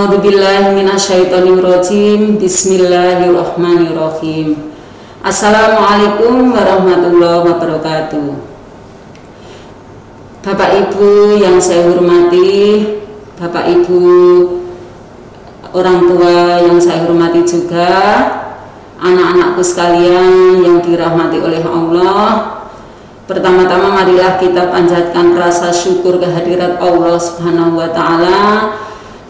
A'udzubillahi minasyaitonirrajim. Bismillahirrahmanirrahim. Assalamualaikum warahmatullahi wabarakatuh. Bapak Ibu yang saya hormati, Bapak Ibu orang tua yang saya hormati juga, anak-anakku sekalian yang dirahmati oleh Allah. Pertama-tama marilah kita panjatkan rasa syukur kehadirat Allah Subhanahu wa Ta'ala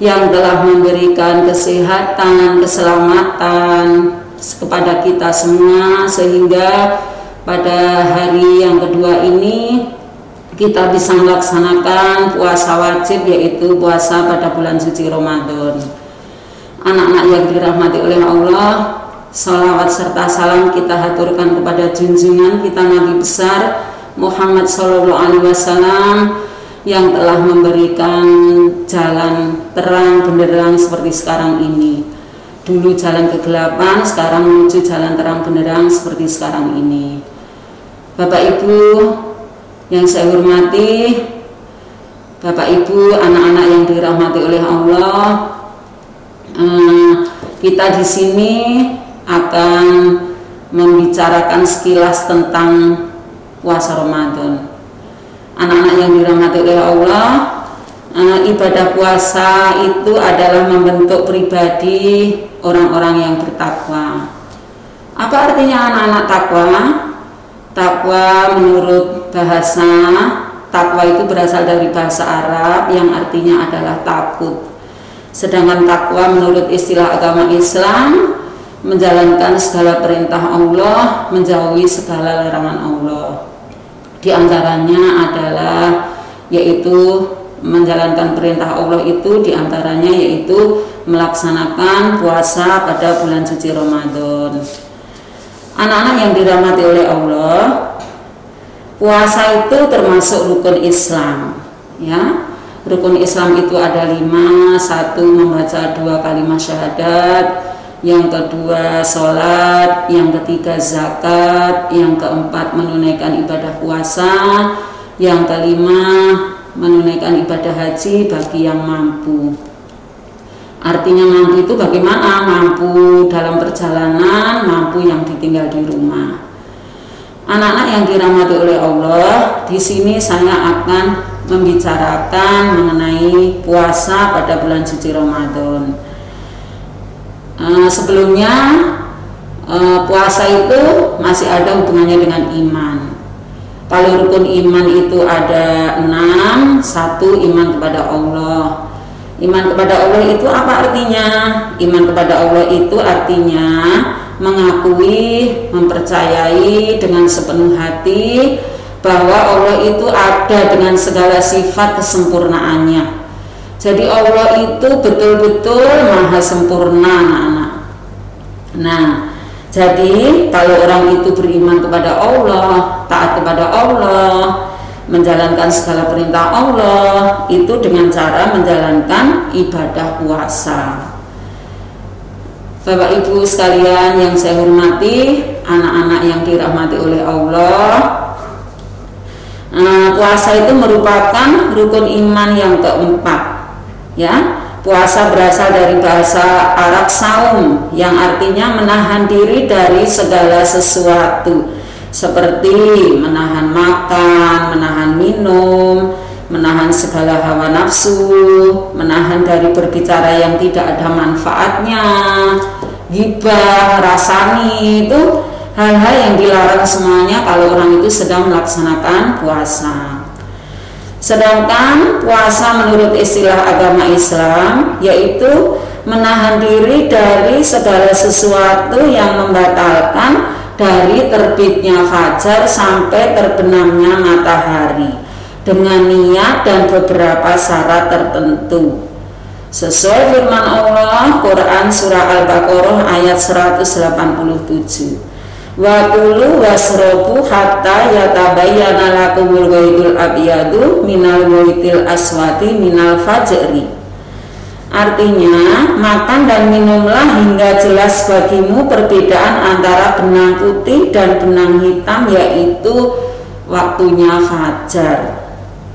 yang telah memberikan kesehatan, keselamatan kepada kita semua, sehingga pada hari yang kedua ini kita bisa melaksanakan puasa wajib, yaitu puasa pada bulan suci Ramadan. Anak-anak yang dirahmati oleh Allah, salawat serta salam kita haturkan kepada junjungan kita Nabi besar Muhammad SAW yang telah memberikan jalan terang benderang seperti sekarang ini. Dulu jalan kegelapan, sekarang menuju jalan terang benderang seperti sekarang ini. Bapak Ibu yang saya hormati, Bapak Ibu, anak-anak yang dirahmati oleh Allah, kita di sini akan membicarakan sekilas tentang puasa Ramadan. Anak-anak yang dirahmati oleh Allah, ibadah puasa itu adalah membentuk pribadi orang-orang yang bertakwa. Apa artinya anak-anak takwa? Takwa menurut bahasa, takwa itu berasal dari bahasa Arab yang artinya adalah takut. Sedangkan takwa menurut istilah agama Islam menjalankan segala perintah Allah, menjauhi segala larangan Allah. Di antaranya adalah yaitu menjalankan perintah Allah itu diantaranya yaitu melaksanakan puasa pada bulan suci Ramadan. Anak-anak yang dirahmati oleh Allah, puasa itu termasuk rukun Islam, ya. Rukun Islam itu ada 5. 1, membaca 2 kalimat syahadat, yang kedua sholat, yang ketiga zakat, yang keempat menunaikan ibadah puasa, yang kelima menunaikan ibadah haji bagi yang mampu. Artinya mampu itu bagaimana? Mampu dalam perjalanan, mampu yang ditinggal di rumah. Anak-anak yang dirahmati oleh Allah, di sini saya akan membicarakan mengenai puasa pada bulan suci Ramadan. Sebelumnya puasa itu masih ada hubungannya dengan iman. Kalau rukun iman itu ada 6. 1, iman kepada Allah. Iman kepada Allah itu apa artinya? Iman kepada Allah itu artinya mengakui, mempercayai dengan sepenuh hati bahwa Allah itu ada dengan segala sifat kesempurnaannya. Jadi Allah itu betul-betul maha sempurna, anak-anak. Nah, jadi kalau orang itu beriman kepada Allah, taat kepada Allah, menjalankan segala perintah Allah, itu dengan cara menjalankan ibadah puasa. Bapak Ibu sekalian yang saya hormati, anak-anak yang dirahmati oleh Allah, puasa itu merupakan rukun iman yang keempat. Ya, puasa berasal dari bahasa Arab saum yang artinya menahan diri dari segala sesuatu, seperti menahan makan, menahan minum, menahan segala hawa nafsu, menahan dari berbicara yang tidak ada manfaatnya, ghibah, rasani, itu hal-hal yang dilarang semuanya kalau orang itu sedang melaksanakan puasa. Sedangkan puasa menurut istilah agama Islam yaitu menahan diri dari segala sesuatu yang membatalkan dari terbitnya fajar sampai terbenamnya matahari dengan niat dan beberapa syarat tertentu. Sesuai firman Allah Quran surah Al-Baqarah ayat 187. Wa kulu wasrobu hatta yatabayyana lakumul ghaidul abyadu minal ghaidil aswadi minal fajri. Artinya, makan dan minumlah hingga jelas bagimu perbedaan antara benang putih dan benang hitam, yaitu waktunya fajar.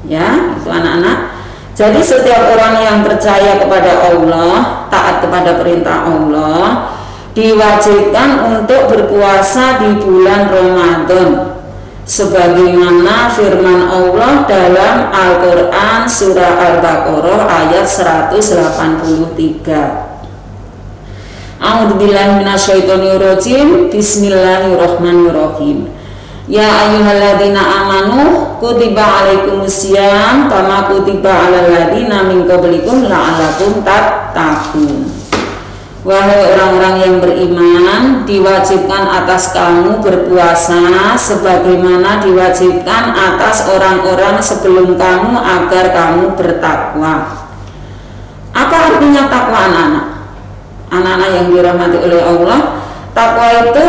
Ya, itu anak-anak. Jadi setiap orang yang percaya kepada Allah, taat kepada perintah Allah, diwajibkan untuk berpuasa di bulan Ramadan, sebagaimana firman Allah dalam Al-Quran surah Al-Baqarah ayat 183. A'udzubillahi minasyaitonirrajim. Bismillahirrahmanirrahim. Ya ayyuhalladzina amanu kutiba alaikumusiyam kama kutiba alal ladzina min qablikum la'allakum tattaqun. Wahai orang-orang yang beriman, diwajibkan atas kamu berpuasa sebagaimana diwajibkan atas orang-orang sebelum kamu agar kamu bertakwa. Apa artinya takwa, anak-anak? Anak-anak yang dirahmati oleh Allah, takwa itu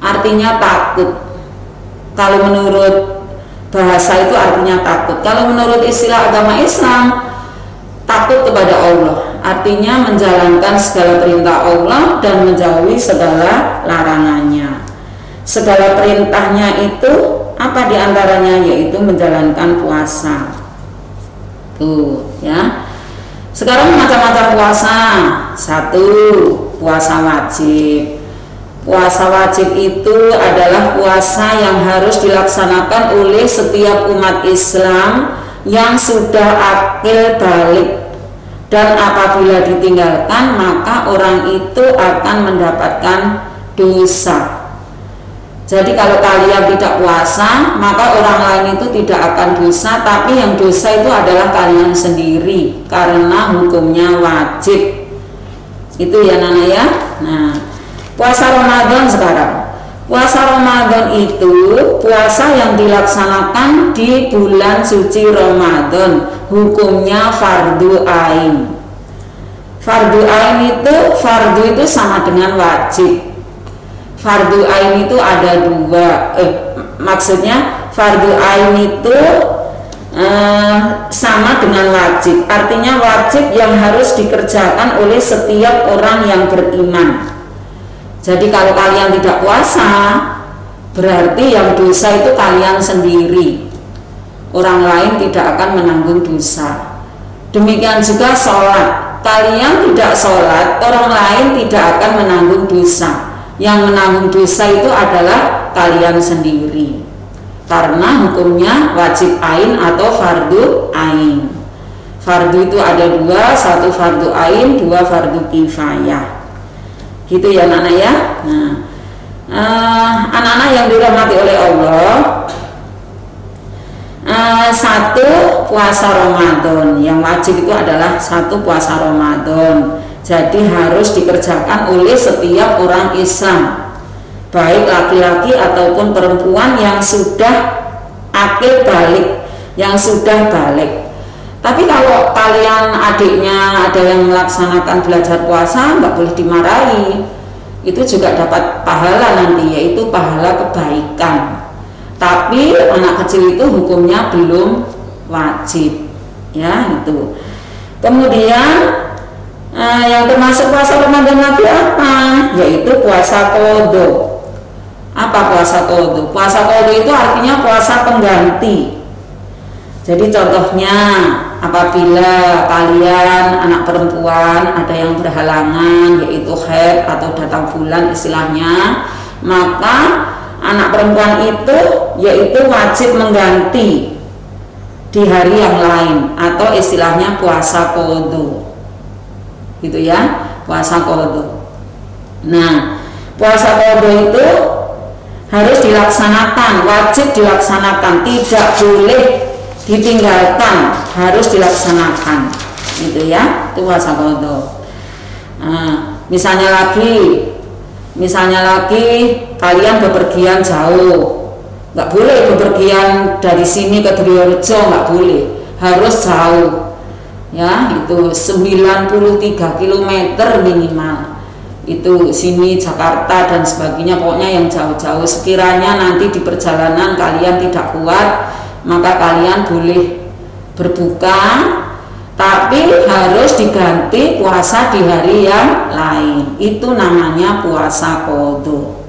artinya takut. Kalau menurut bahasa itu artinya takut. Kalau menurut istilah agama Islam, takut kepada Allah artinya menjalankan segala perintah Allah dan menjauhi segala larangannya. Segala perintahnya itu apa diantaranya? Yaitu menjalankan puasa. Tuh ya. Sekarang macam-macam puasa. Satu, puasa wajib. Puasa wajib itu adalah puasa yang harus dilaksanakan oleh setiap umat Islam yang sudah akil balik, dan apabila ditinggalkan maka orang itu akan mendapatkan dosa. Jadi kalau kalian tidak puasa maka orang lain itu tidak akan dosa, tapi yang dosa itu adalah kalian sendiri karena hukumnya wajib. Itu ya Nana ya. Nah, puasa Ramadan sekarang. Puasa Ramadan itu puasa yang dilaksanakan di bulan suci Ramadan. Hukumnya fardu ain. Fardu ain itu, fardu itu sama dengan wajib. Fardu ain itu ada dua. Maksudnya fardu ain itu sama dengan wajib. Artinya wajib yang harus dikerjakan oleh setiap orang yang beriman. Jadi kalau kalian tidak puasa, berarti yang dosa itu kalian sendiri. Orang lain tidak akan menanggung dosa. Demikian juga sholat. Kalian tidak sholat, orang lain tidak akan menanggung dosa. Yang menanggung dosa itu adalah kalian sendiri. Karena hukumnya wajib ain atau fardu ain. Fardu itu ada dua, satu fardu ain, dua fardu kifayah. Gitu ya anak-anak ya. Nah, anak-anak yang dirahmati oleh Allah, satu puasa Ramadan yang wajib itu adalah satu puasa Ramadan. Jadi harus dikerjakan oleh setiap orang Islam, baik laki-laki ataupun perempuan yang sudah akil balik, yang sudah balik. Tapi kalau kalian adiknya ada yang melaksanakan belajar puasa, nggak boleh dimarahi. Itu juga dapat pahala nanti, yaitu pahala kebaikan. Tapi anak kecil itu hukumnya belum wajib, ya itu. Kemudian yang termasuk puasa Ramadan lagi apa? Yaitu puasa qadha. Apa puasa qadha? Puasa qadha itu artinya puasa pengganti. Jadi contohnya apabila kalian anak perempuan ada yang berhalangan, yaitu haid atau datang bulan istilahnya, maka anak perempuan itu yaitu wajib mengganti di hari yang lain, atau istilahnya puasa qadha. Gitu ya, puasa qadha. Nah, puasa qadha itu harus dilaksanakan, wajib dilaksanakan, tidak boleh ditinggalkan, harus dilaksanakan. Gitu ya, itu puasa qadha. Nah, misalnya lagi kalian bepergian jauh, nggak boleh bepergian dari sini ke Triorejo, nggak boleh, harus jauh. Ya, itu 93 km minimal. Itu sini Jakarta dan sebagainya, pokoknya yang jauh-jauh. Sekiranya nanti di perjalanan kalian tidak kuat, maka kalian boleh berbuka, tapi harus diganti puasa di hari yang lain. Itu namanya puasa qadha.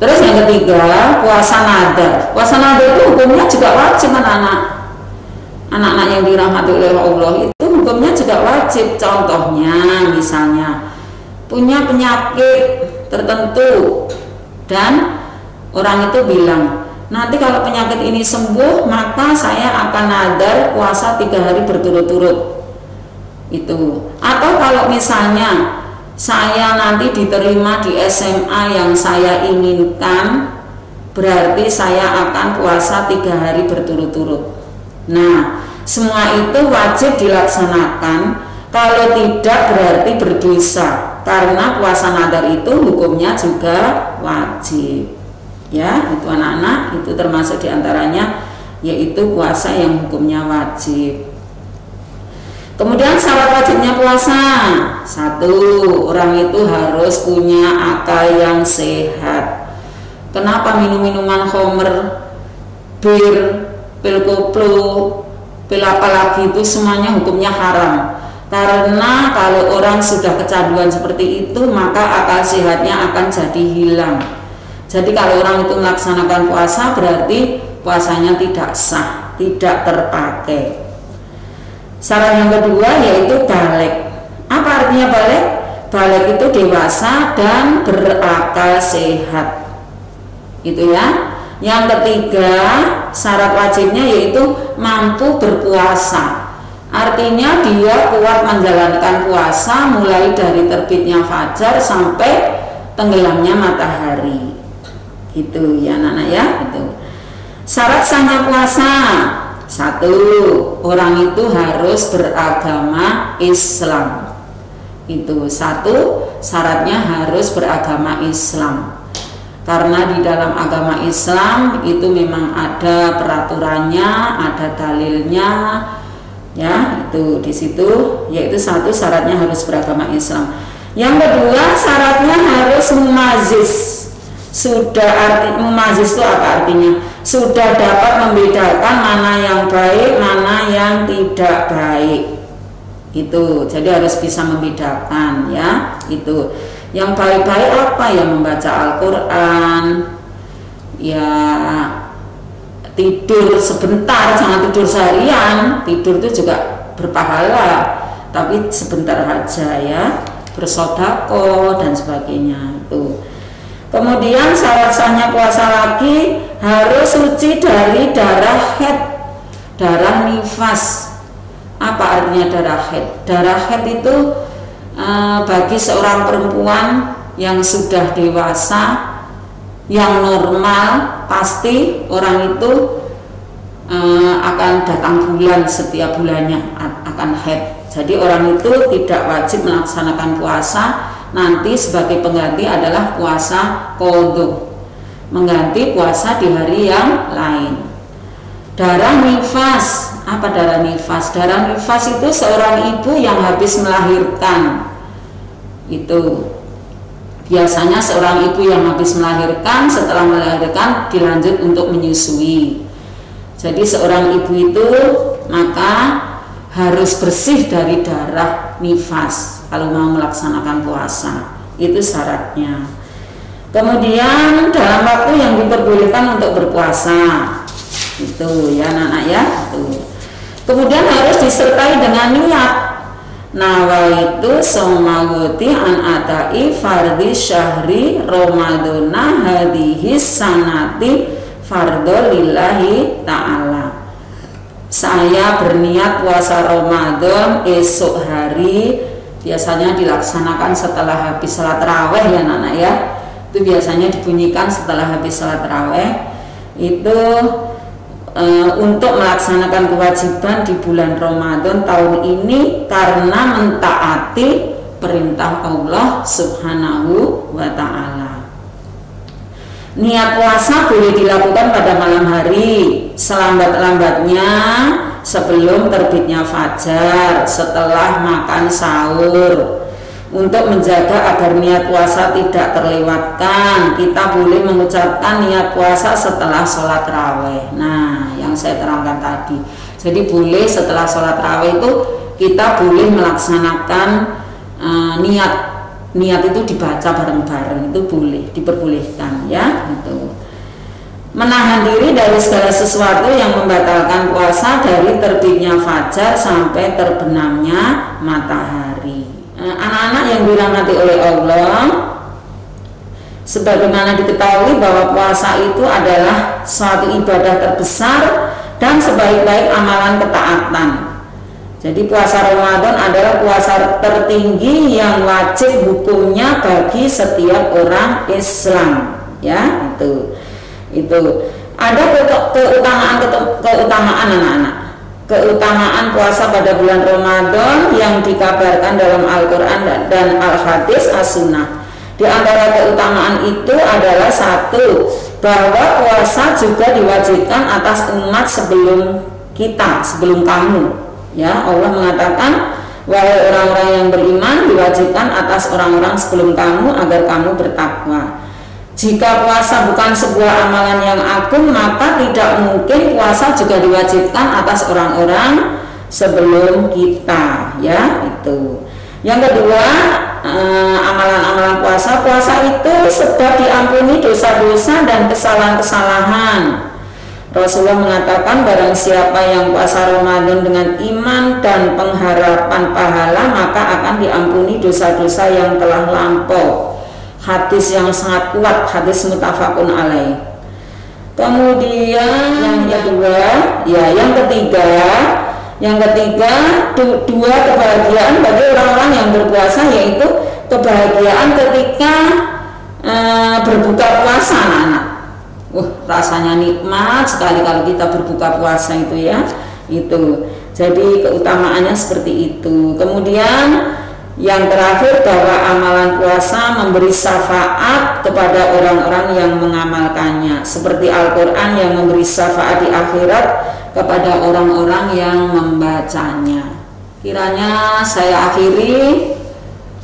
Terus yang ketiga, puasa nadar. Puasa nadar itu hukumnya juga wajib, anak-anak. anak-anak yang dirahmati oleh Allah itu hukumnya juga wajib. Contohnya misalnya punya penyakit tertentu dan orang itu bilang, nanti kalau penyakit ini sembuh maka saya akan nadar puasa 3 hari berturut-turut itu. Atau kalau misalnya saya nanti diterima di SMA yang saya inginkan, berarti saya akan puasa 3 hari berturut-turut. Nah, semua itu wajib dilaksanakan. Kalau tidak berarti berdosa, karena puasa nadar itu hukumnya juga wajib. Ya, itu anak-anak, itu termasuk diantaranya yaitu puasa yang hukumnya wajib. Kemudian syarat wajibnya puasa, 1, orang itu harus punya akal yang sehat. Kenapa minum minuman khamr, bir, pil koplo, pil apalagi itu semuanya hukumnya haram? Karena kalau orang sudah kecanduan seperti itu maka akal sehatnya akan jadi hilang. Jadi kalau orang itu melaksanakan puasa berarti puasanya tidak sah, tidak terpakai. Syarat yang kedua yaitu balik. Apa artinya balik? Balik itu dewasa dan berakal sehat. Itu ya. Yang ketiga syarat wajibnya yaitu mampu berpuasa. Artinya dia kuat menjalankan puasa mulai dari terbitnya fajar sampai tenggelamnya matahari. Itu ya anak-anak ya, itu. Syarat sahnya puasa, 1, orang itu harus beragama Islam. Itu 1, syaratnya harus beragama Islam. Karena di dalam agama Islam itu memang ada peraturannya, ada dalilnya. Ya, itu di situ yaitu 1 syaratnya harus beragama Islam. Yang kedua syaratnya harus mumazis. Mumazis itu apa artinya? Sudah dapat membedakan mana yang baik, mana yang tidak baik. Itu. Jadi harus bisa membedakan ya. Itu. Yang baik-baik apa? Ya membaca Al-Qur'an. Ya tidur sebentar, jangan tidur seharian. Tidur itu juga berpahala, tapi sebentar aja ya. Bersedekah dan sebagainya itu. Kemudian syarat sahnya puasa lagi harus suci dari darah haid, darah nifas. Apa artinya darah haid? Darah haid itu bagi seorang perempuan yang sudah dewasa, yang normal, pasti orang itu akan datang bulan, setiap bulannya akan haid. Jadi orang itu tidak wajib melaksanakan puasa. Nanti sebagai pengganti adalah puasa qadha, mengganti puasa di hari yang lain. Darah nifas, apa darah nifas? Darah nifas itu seorang ibu yang habis melahirkan. Itu biasanya seorang ibu yang habis melahirkan, setelah melahirkan dilanjut untuk menyusui. Jadi seorang ibu itu maka harus bersih dari darah nifas kalau mau melaksanakan puasa. Itu syaratnya. Kemudian dalam waktu yang diperbolehkan untuk berpuasa. Itu ya anak-anak ya. Itu. Kemudian harus disertai dengan niat. Nawaitu somawati an adai fardhi syahri Ramadana hadihi sanati fardhu lillahi ta'ala. Saya berniat puasa Ramadan esok hari, biasanya dilaksanakan setelah habis salat raweh ya anak-anak ya. Itu biasanya dibunyikan setelah habis salat raweh. Itu untuk melaksanakan kewajiban di bulan Ramadan tahun ini karena mentaati perintah Allah Subhanahu wa ta'ala. Niat puasa boleh dilakukan pada malam hari, selambat-lambatnya sebelum terbitnya fajar, setelah makan sahur. Untuk menjaga agar niat puasa tidak terlewatkan, kita boleh mengucapkan niat puasa setelah sholat raweh. Nah, yang saya terangkan tadi. Jadi boleh setelah sholat raweh itu kita boleh melaksanakan niat itu dibaca bareng-bareng, itu boleh, diperbolehkan ya. Itu. menahan diri dari segala sesuatu yang membatalkan puasa dari terbitnya fajar sampai terbenamnya matahari. Anak-anak yang dirahmati oleh Allah, sebagaimana diketahui bahwa puasa itu adalah suatu ibadah terbesar dan sebaik-baik amalan ketaatan. Jadi puasa Ramadan adalah puasa tertinggi yang wajib hukumnya bagi setiap orang Islam, ya, itu ada keutamaan anak-anak, keutamaan puasa pada bulan Ramadan yang dikabarkan dalam Al-Quran dan Al-Hadis As-Sunnah. Di antara keutamaan itu adalah satu, bahwa puasa juga diwajibkan atas umat sebelum kita, sebelum kamu, ya. Allah mengatakan, wahai orang-orang yang beriman, diwajibkan atas orang-orang sebelum kamu agar kamu bertakwa. Jika puasa bukan sebuah amalan yang agung, maka tidak mungkin puasa juga diwajibkan atas orang-orang sebelum kita, ya, itu. Yang kedua, amalan-amalan puasa itu sebab diampuni dosa-dosa dan kesalahan-kesalahan. Rasulullah mengatakan, barang siapa yang puasa Ramadan dengan iman dan pengharapan pahala, maka akan diampuni dosa-dosa yang telah lampau. Hadis yang sangat kuat, hadis muttafaqun alaih. Kemudian yang ketiga, dua kebahagiaan bagi orang-orang yang berpuasa, yaitu kebahagiaan ketika berbuka puasa, anak-anak. Rasanya nikmat sekali kalau kita berbuka puasa itu, ya, itu. Jadi keutamaannya seperti itu. Kemudian yang terakhir, bahwa amalan puasa memberi syafaat kepada orang-orang yang mengamalkannya, seperti Al-Quran yang memberi syafaat di akhirat kepada orang-orang yang membacanya. Kiranya saya akhiri,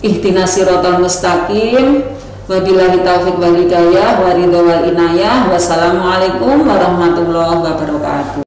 ihdinas siratal mustaqim, wabillahi taufiq wal hidayah, wa ridha wal inayah. Wassalamualaikum warahmatullahi wabarakatuh.